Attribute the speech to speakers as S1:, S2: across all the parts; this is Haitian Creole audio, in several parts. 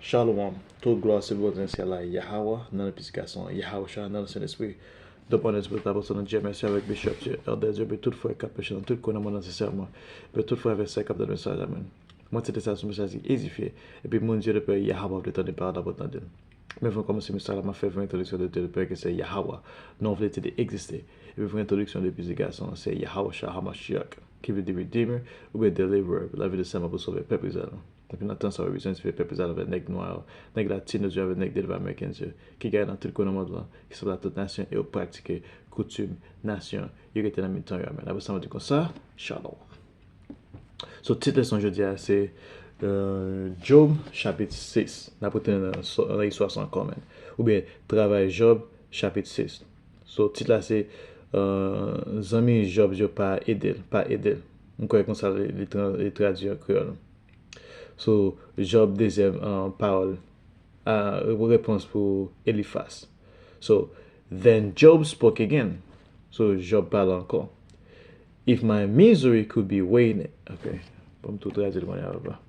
S1: Shalom, toute gloire c'est bon c'est là Yahweh dans l'application Yahweh dans le Saint-Esprit. De bon esprit, la personne de Dieu, merci avec Bishop, Elder Dieu, toutefois, capéché dans tout connaît nécessairement, mais toutefois avec ça, cap de message, amen. Moi, c'était ça, ce message édifié, et puis mon Dieu, le Père Yahweh, de temps de parole d'abord dans Dieu. Mais avant de commencer, message, m'a fait une introduction de Dieu, le Père, que c'est Yahweh, non, voulait d'exister. Et puis, une introduction de publication, c'est Yahweh Shah Hamashiach, qui veut dire Redeemer, ou bien Deliverer, la vie de Sam pour sauver le peuple Israël. Et puis, notre temps, ça va besoin de faire peuple Israël avec nègres noirs, nègres latinos, avec nègres des américains, qui gagnent dans tout le monde là, qui sont dans toute nation et au pratiquer coutume, nation, il était dans le temps, amen. Après ça, on dit comme ça, shalom. So, titre leçon jeudi, c'est Job chapitre 6. N'a pas dans l'histoire sans commun. Ou bien, Travail Job chapitre 6. So, titre là, c'est Zami Job, je pas aider. On croit comme ça, les traduire en créole. So, Job, deuxième parole, réponse pour Eliphaz. So, then Job spoke again. So, Job parle encore. If my misery could be weighed, okay, vamos tout traduire de manière là-bas.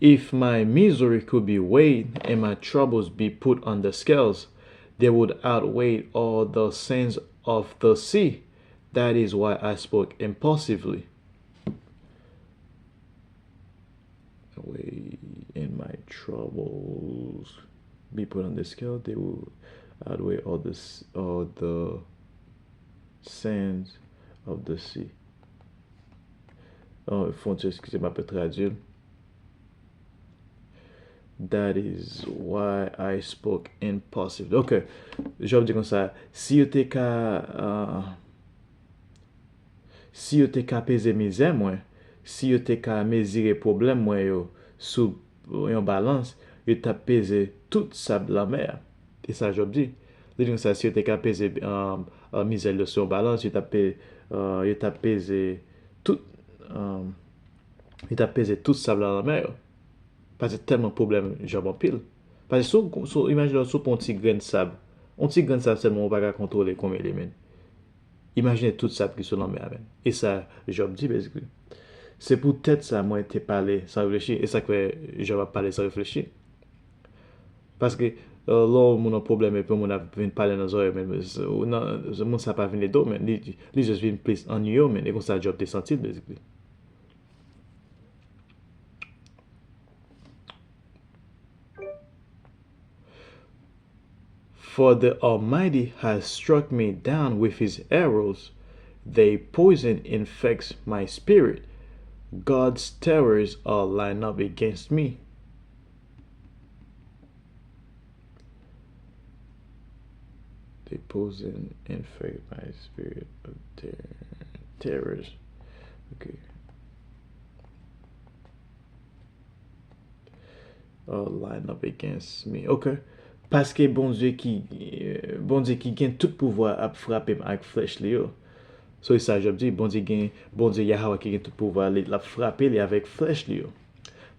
S1: If my misery could be weighed and my troubles be put on the scales, they would outweigh all the sins of the sea. That is why I spoke impulsively. Away in my troubles be put on the scale, they will outweigh all the sins of the sea. Oh, excusez-moi, peut traduire. That is why I spoke impulsively. Ok, Job dit comme ça. Si yo te ka pese misère moi, si yo te ka mesure problème moi yo sous yon balance, yo t'a pesé toute sable la mer. Et ça Job dit. Il dit comme ça, si yo te ka pese misère sur balance, yo t'a pesé toute sable la mer. Parce que tellement de problèmes, Job en pile. Parce que imaginez sur un petit grain de sable. Un petit grain de sable seulement, on ne peut pas contrôler combien il est. Imaginez tout sable qui se dans la mer. Et ça, Job dit, basically. C'est peut-être ça, moi, t'ai parlé sans réfléchir. Et ça que Job a parlé sans réfléchir. Parce que là, on a un problème et puis on a venu parler dans les oreilles. Mais le monde n'a pas venu les dos, mais il juste vient plus ennuyeux, mais et comme ça, Job t'est senti, basically. For the Almighty has struck me down with his arrows. They poison infects my spirit. God's terrors are lined up against me. They poison infect my spirit of terrors. Okay. Are lined up against me. Okay. Parce que bon Dieu qui gagne tout pouvoir à frapper avec flèche li yo. So ça Job dit bon Dieu Yahweh qui gagne tout pouvoir la frapper avec flèche li yo.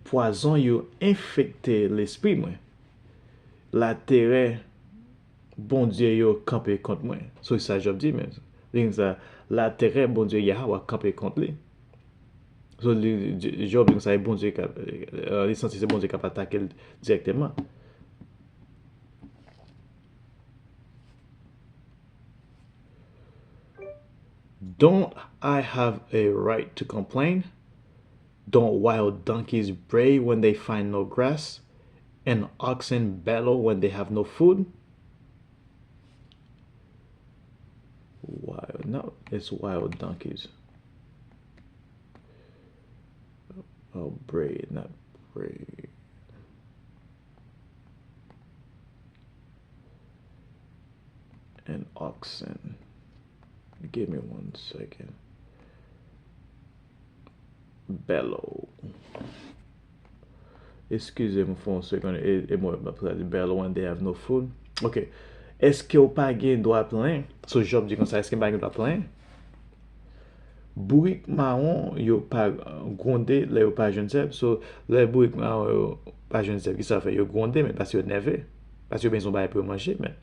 S1: Poison yo infecté l'esprit moi. La terreur bon Dieu yo camper contre moi. So ça Job dit mais la terreur bon Dieu Yahweh camper contre lui. So Job dit ça bon Dieu les senti c'est bon Dieu qui attaquer directement. Don't I have a right to complain? Don't wild donkeys bray when they find no grass, and oxen bellow when they have no food? Wild, no, it's wild donkeys. Oh, bray, not bray. And oxen. Give me 1 second. Bellow. Excusez-moi for 1 second. Et moi, bellow when they have no food. Ok. Est-ce que vous pas gain droit plein? So Job dit comme ça, est-ce que vous pas gain droit plein? Bourrique marron, yo pas grondé, là yo pas jeune seb. So, les bourrique marron, yo pas jeune seb. Qui ça fait? Yo grondé, mais parce que yo nervé. Parce que yo besoin de pour manger, mais.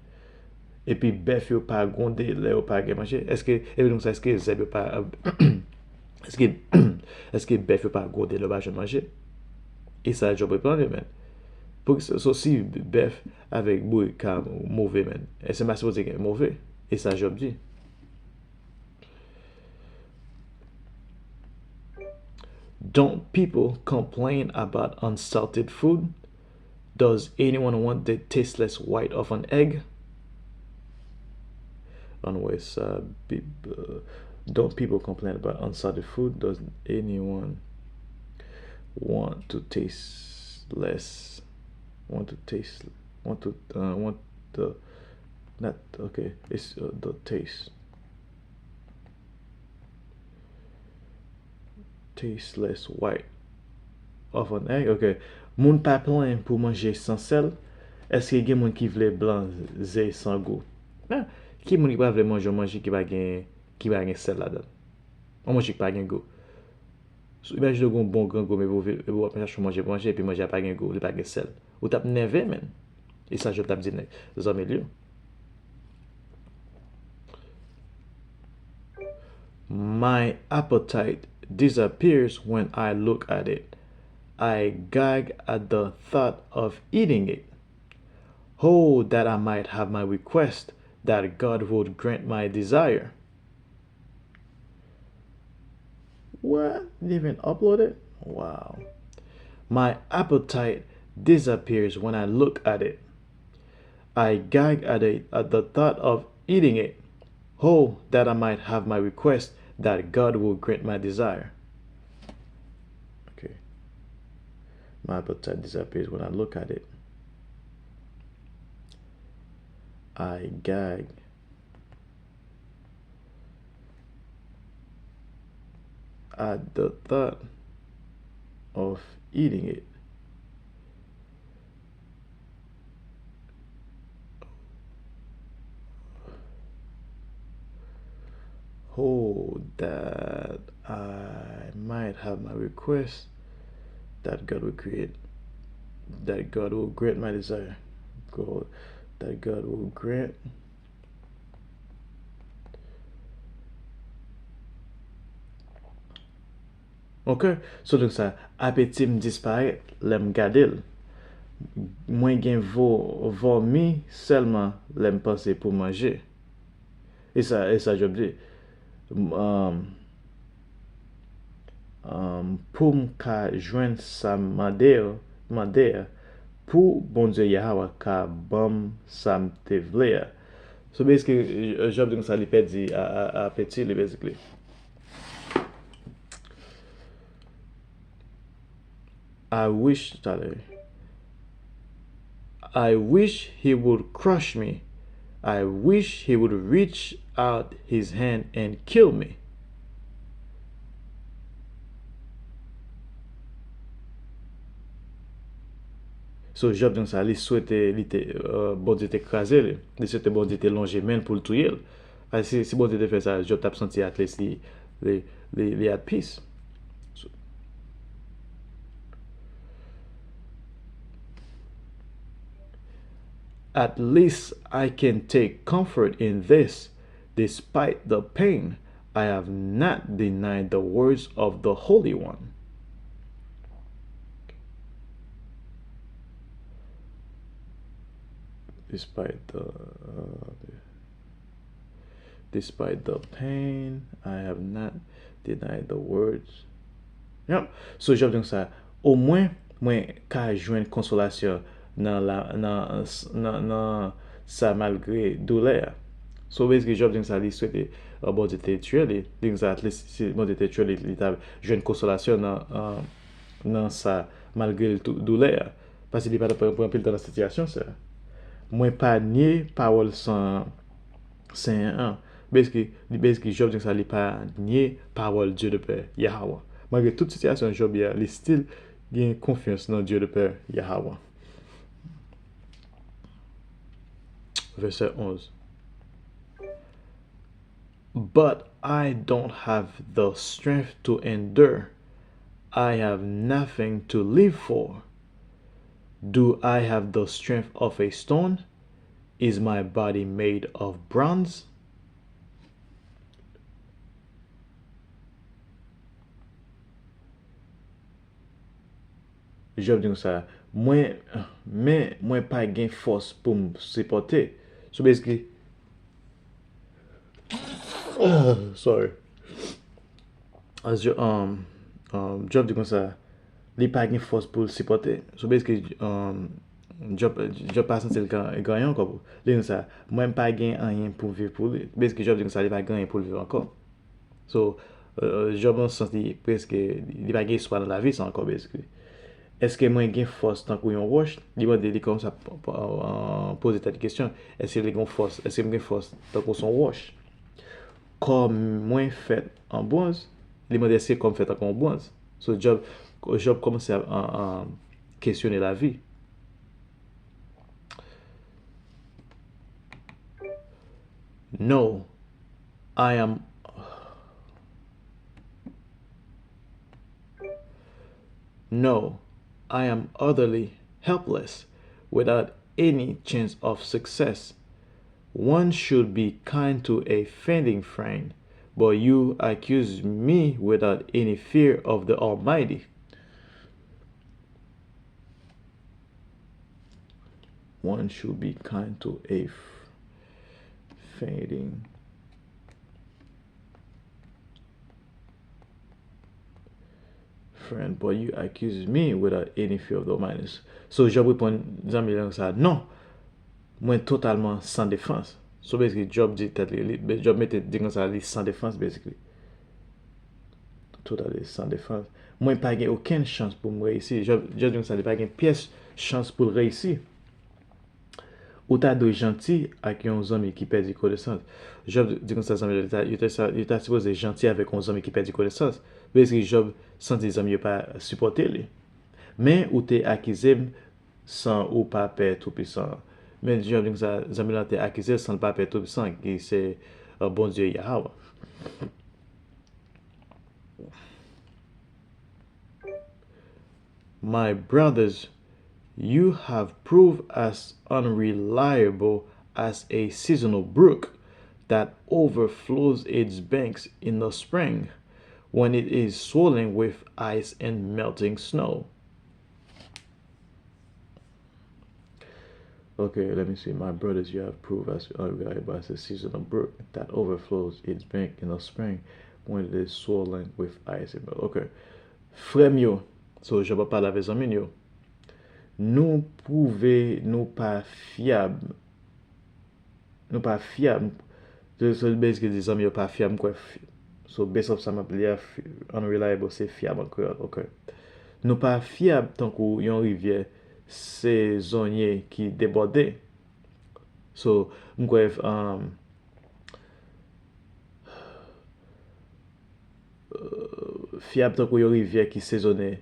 S1: et puis bœuf yo pas gondé là yo pas manger, est-ce que et donc ça est-ce que zèbre pas est-ce que est-ce que bœuf yo pas gondé là pas manger, et ça job prendre men pour so si bœuf avec bouille ka mauvais men, et c'est pas supposé que mauvais, et ça job dit. Don't people complain about unsalted food? Does anyone want the tasteless white of an egg? Anyways, don't people complain about unsalted food? Does anyone want to taste less? Want to taste? Want the not okay? It's the taste. Tasteless white of an egg. Ok. Moun pa plan pour manger sans sel. Est-ce que gen moun qui vle blanc zé sans goût? Ah, qui moun qui pa vle manger qui pa gen sel là-dedans? On mange qui pa gen goût. So, imagine un bon grand goût mais vous chercher manger et puis manger pas gen goût, il pas gen sel. Ou tap neve men. Et ça je tap dit nèg. Zame lieu. My appetite disappears when I look at it. I gag at the thought of eating it. Oh, that I might have my request, that God would grant my desire. What? Didn't even upload it? Wow. My appetite disappears when I look at it. I gag at the thought of eating it. Oh, that I might have my request, that God will grant my desire. Okay. My appetite disappears when I look at it. I gag at the thought of eating it. Oh, that I might have my request, that God will grant my desire. That God will grant ok, so donc ça, appétit me disparaît, l'aime garder. Moins gen vomi seulement l'aime penser pour manger. Et ça je dis. Pour m'ka joindre sa madère, pour bon Dieu Yahweh ka bam sam te vle. So basically, job donc ça li pedi à petit li basically. I wish he would crush me. I wish he would reach out his hand and kill me. So Job dans ça, il souhaitait bon Dieu t'écraser, il souhaitait bon Dieu te longer main pour le tuer. Si bon Dieu te fait ça, Job t'a senti at least les at peace. So, at least I can take comfort in this. Despite the pain, I have not denied the words of the Holy One. Despite the pain, I have not denied the words. Yep. So Job donc ça, au moins moi ka joindre consolation dans ça malgré douleur. So basically Job donc ça lui souhaite bon Dieu te tuer, donc ça at least si bon Dieu te tuer, il t'a joindre consolation dans ça malgré douleur, parce qu'il pas pour un peu dans la situation ça. Moi pas nier parole sans Saint basically Job dit que ça n'est pas nier parole Dieu de Père Yahweh. Malgré toute situation Job il still gain confiance dans Dieu de Père Yahweh. Verset 11. But I don't have the strength to endure. I have nothing to live for. Do I have the strength of a stone? Is my body made of bronze? Job di kon sa, mwen pa gen force pou m supporter. So basically, sorry. As yo, Job di kon sa, li pa gen force pou supporter. So basically, Job pa sanse l ganyan anko. Li kon sa, mwen pa gen anyen pou viv pou li. Basically, Job di kon sa, li pa ganyan pou viv anko. So, Job an sanse li pa gen espoir nan la vi sa anko basically. Eske mwen gen fos tan kou yon wosh? Li mwen de li kom sa pose tat kesyon. Eske mwen gen fos tan kou son wosh? Kom mwen fet an bonz? Li mwen de eske kom fet tan kou an bonz? So Job komanse a kesyone la vi. No, I am... No, I am utterly helpless, without any chance of success. One should be kind to a fainting friend, but you accuse me without any fear of the Almighty. One should be kind to a fainting friend, but you accuse me without any fear of the Almighty. So Job répond zami lan sa, non, mwen totalement sans défense. So basically Job di tet li, Job mette di kon sa li sans défense basically. Totalement sans défense. Mwen pa gen aucune chance pou m reysi. Job di kon sa li pa gen pièce chance pou reysi. Ou ta doy gentil ak yon zami ki perdi connaissance. Job di kon sa zami yo ta suppose gentil avec yon zami ki perdi connaissance. Basically Job senti zami yo pa supporter li. Men ou te akize sans ou pa pè tout puissant. Men Job di kon sa zami lan te akize sans pa pè tout puissant ki se bon Dieu Yahweh. My brothers, you have proved as unreliable as a seasonal brook that overflows its banks in the spring when it is swollen with ice and melting snow. Okay, let me see. My brothers, you have proved as unreliable as a seasonal brook that overflows its bank in the spring when it is swollen with ice and melting. Okay. Frère yo, so je vais parler avec amis yo. Nou prouve nou pa fiab. Nou pa fiab. So basically di zami yo pa fiab kwe. So based off sa map li unreliable se fiab an kreol. Okay. Nou pa fiab tankou yon rivye sezonye ki debode. So mkwe fiab tankou yon rivye ki sezonye.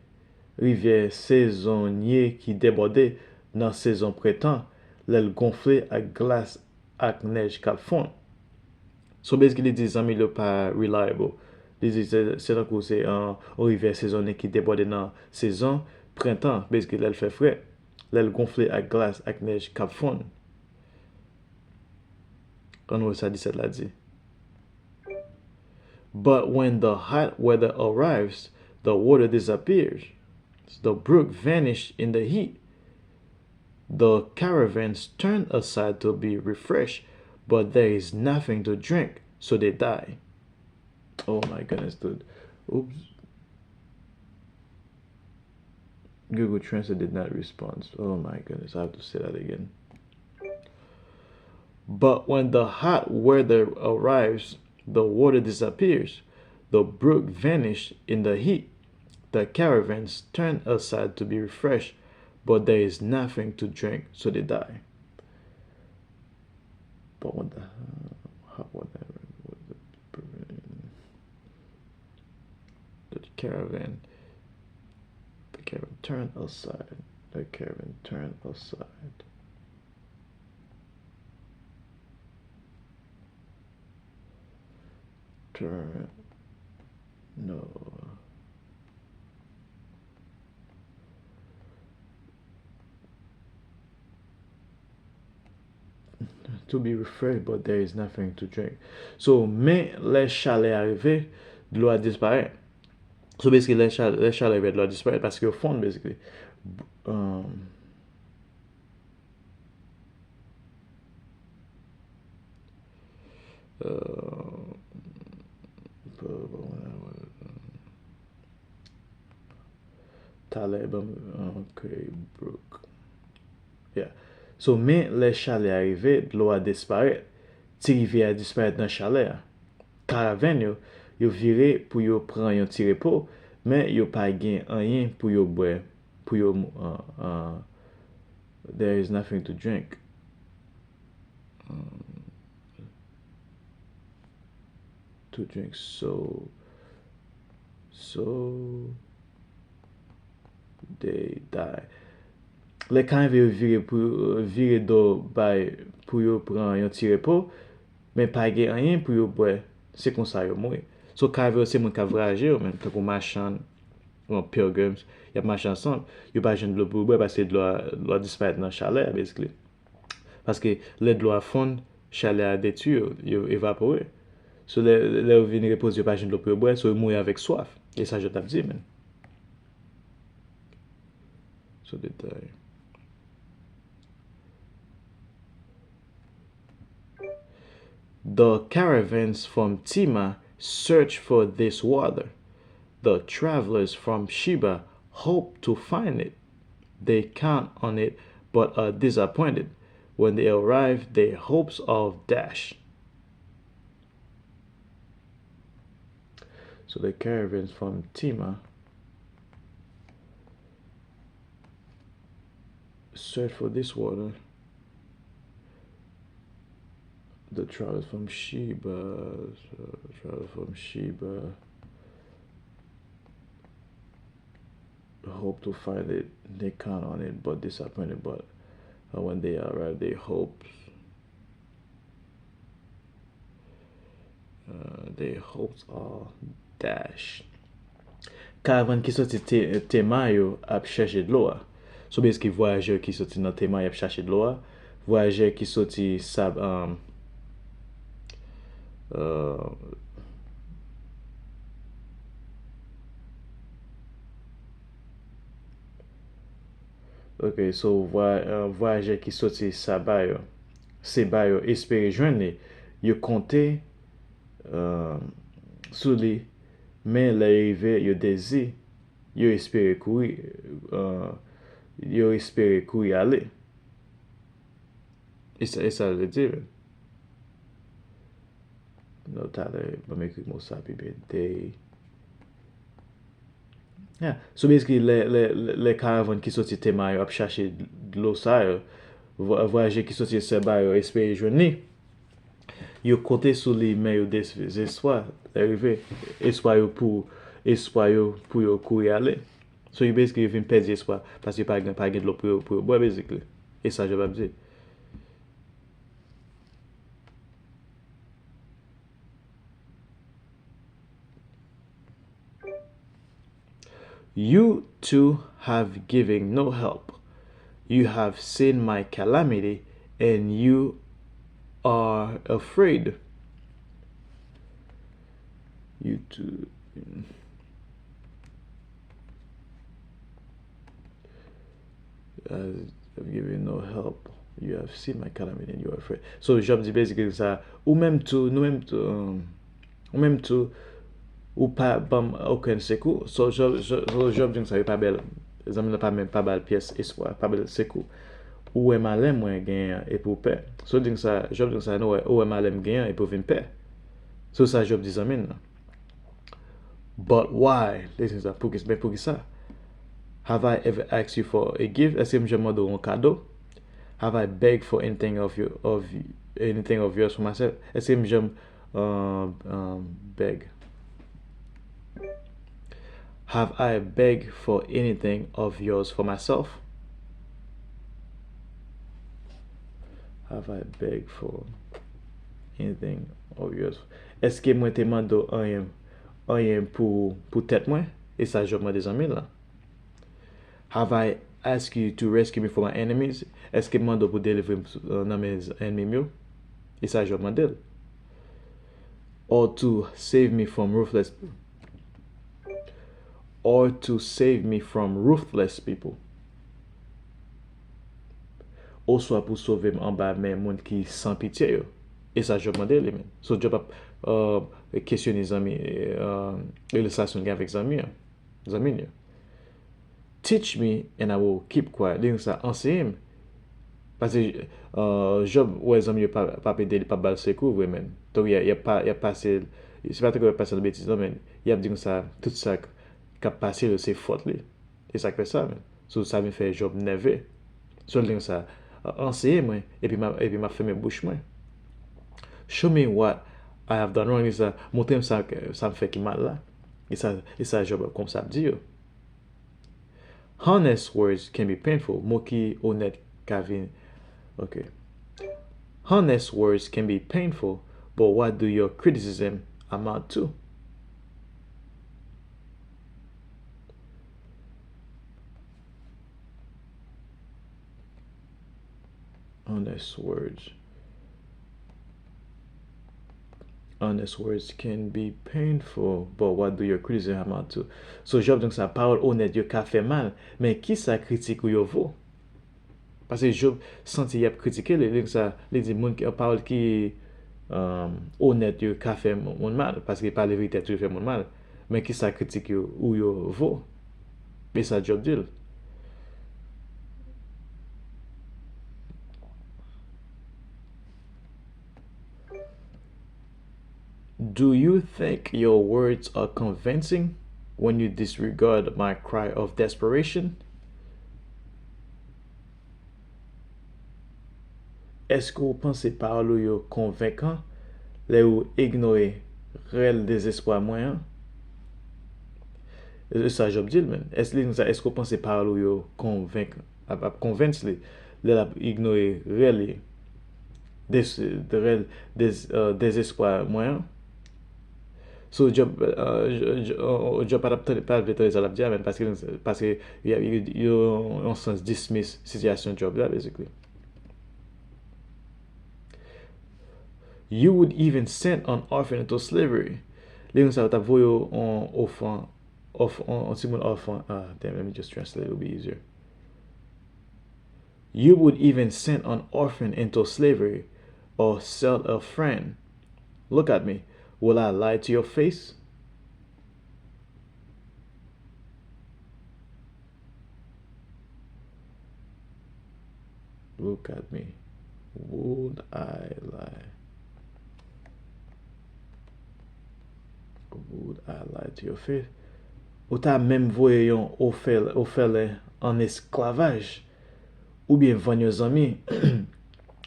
S1: Rivière saisonnier qui débordait dans saison printemps, l'elle gonflait à glace ak neige kap fond. So basically, des amis le pas reliable. C'est là que c'est un rivière saisonnier qui débordait dans saison printemps, basically l'elle fait frais. L'elle gonflait à glace ak neige kap fond. On voit ça 17 là dit. But when the hot weather arrives, the water disappears. The brook vanished in the heat. The caravans turn aside to be refreshed, but there is nothing to drink, so they die. Oh my goodness, dude. Oops. Google Translate did not respond. Oh my goodness, I have to say that again. But when the hot weather arrives, the water disappears. The brook vanished in the heat. The caravans turn aside to be refreshed, but there is nothing to drink, so they die. But when the hot weather, the caravan turn aside. The caravan turn aside. Turn. No. to be refreshed, but there is nothing to drink. So, mais les chalets arrivés, de l'eau a disparu. So basically, les chalets arrivés, de l'eau a disparu parce qu'au fond, basically, um, Taleb, okay, Brook. Yeah. So, mais les chalets arrivés, de l'eau a disparu. Ti rivière a disparu dans chalet. Caravane yo vire pour yo prendre un petit repos, mais yo pas gen rien pour yo boire, pour yo there is nothing to drink. To drink, so they die. Les quand yo vire do bay pour yo prendre un petit repos, mais pas gen rien pour yo boire. C'est comme ça yo mourir. So quand c'est mon ka voyager ou même comme machin pilgrims, y a marché ensemble, yo pas jeune de l'eau pour boire parce que de l'eau disparaître dans chalet basically. Parce que le de l'eau à fond, chalet a détruit, yo évaporé. So le venir reposer pas jeune de l'eau pour boire, so mourir avec soif. Et ça je t'ai dit man. So détail. The caravans from Tima search for this water. The travelers from Sheba hope to find it. They count on it but are disappointed. When they arrive, their hopes are dashed. So the caravans from Tima search for this water. The travelers from Sheba hope to find it. They count on it, but disappointed. But when they arrive, their hopes are dashed. Caravan qui sorti Tema yo ap chercher de l'eau. So basically voyageur qui sorti dans Tema ap chercher de l'eau. Voyageur qui sorti ok, so voyageur qui sorti Seba yo espérer joindre yo compter sous lui, mais l'arrivée yo désir yo espérer courir aller. Et ça veut dire no Tyler, but make it more sappy bit. Yeah. So basically, les caravans qui sortent Tema yo ap chercher de l'eau ça yo, voyageurs qui sortent Seba yo espérer joindre yo compter sur lui mais yo désespoir l'arrivée espoir yo pour yo courir aller. So you basically vin perdre espoir parce que pas de l'eau pour boire basically. Et ça je vais dire. You too have given no help. You have seen my calamity and you are afraid. You too have given no help. You have seen my calamity and you are afraid. So Job dit basically ça, ou même tout, ou pas bam aucun secours. So Job dit ça, pas belle. Les amis pas même pas belle pièce espoir, pas belle secours. Ou est malem moi gagne et pour paix. So dit ça, Job dit ça, non, ou est malem gagne et pour vin paix. So ça Job dit amen. But why? Listen ça, pour qui ça? Have I ever asked you for a gift? Est-ce que je demande un cadeau? Have I begged for anything of yours for myself? Est-ce que je beg? Have I begged for anything of yours for myself? Have I begged for anything of yours? Est-ce que moi te demande rien pour tête moi? Et ça je me des amis là. Have I asked you to rescue me from my enemies? Est-ce que moi pour délivrer dans mes ennemis? E sa job mandel. Or to save me from ruthless people. Ou soit pour sauver en bas men moun ki sans pitié yo. E sa job mandel li men. So job ap questionner zami relasyon gen avec zami yo. Teach me and I will keep quiet. Li sa enseigne. Parce que job ouais zami yo pas pédé pas bal secours vre men. Donc il y a passé c'est pas que il a passé de bêtises non mais il a dit ça tout ça qui a passé c'est faute li. Et ça fait ça men. So ça me fait job nerveux. So li ça enseigner moi et puis m'a fermé bouche moi. Show me what I have done wrong. Ça montrer ça me fait qui mal là. Et ça job comme ça dit yo. Honest words can be painful. Mot qui honnête Kevin. Okay. Honest words can be painful, but what do your criticism amount to? Honest words. Honest words can be painful, but what do your criticism amount to? So, job donc sa parole honnête yo ka fait mal, mais qui sa critique ou yo vaut? Parce que Job senti y a critiqué les dit moun qui parole qui honnête yo ka fait moun mal parce que par la vérité tu fait moun mal mais qui ça critique yo ou yo vaut mais ça Job dit. Do you think your words are convincing when you disregard my cry of desperation? Est-ce que vous pensez parole yo convaincant les ou ignorer réel désespoir moyen? Ça Job dit men. Est-ce que vous pensez parole yo convaincant convaincre les ignorer réel désespoir moyen? So Job pas veut ça la dire men parce que il y a un sens dismiss situation Job là basically. You would even send an orphan into slavery. Let me just translate, it'll be easier. You would even send an orphan into slavery or sell a friend. Look at me. Will I lie to your face? Look at me. Would I lie? Would I lie to your face? Ou ta même voye yon ofele en esclavage? Ou bien vany yo zami?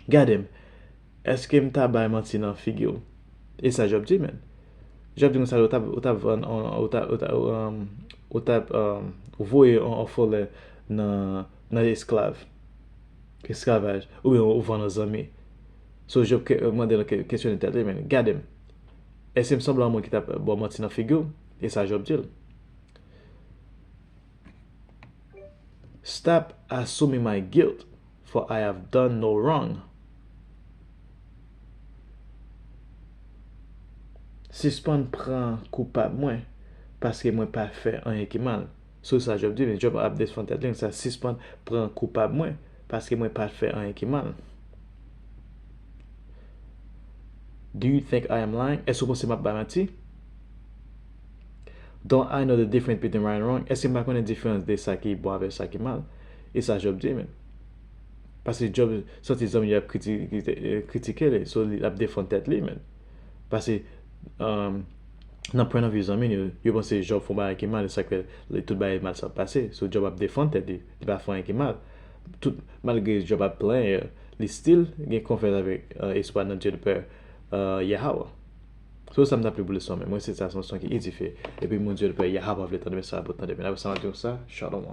S1: Gade m, eske m ta bay manti nan figyo? E sa Job di men. Job di nou sa ou ta voye yon ofele nan esclavage. Ou bien ou vany yo zami? So Job mande la question de tete men. Gade m, est-ce me semble moi qui t'a bon menti dans figure et ça Job dit. Stop assuming my guilt for I have done no wrong. Suspend prend coupable moi parce que moi pas fait rien qui mal. So ça Job dit mais Job a défendu tête ça suspend prend coupable moi parce que moi pas fait rien qui mal. Do you think I am lying? Est-ce que vous pensez que je menti? Don't I know the difference between right and wrong? Est-ce que je connais la différence de ça qui est bon avec ça qui est mal? Et ça Job dit, men. Parce que Job, sorti des hommes, il a critiqué, so il a défendu tête, men. Parce que, dans le point de vue des hommes, il pense que Job fait qui est mal, ça que tout le mal s'est passé. So Job a défendu tête, il va faire qui est mal. Tout, malgré Job a plein, il still a confiance avec espoir dans Dieu de Père. Yahweh. So ça m'a plus pour le son, mais moi c'est ça son qui est édifié. Et puis mon Dieu le Père Yahweh veut t'en donner ça pour t'en donner. Ça m'a dit ça, shalom.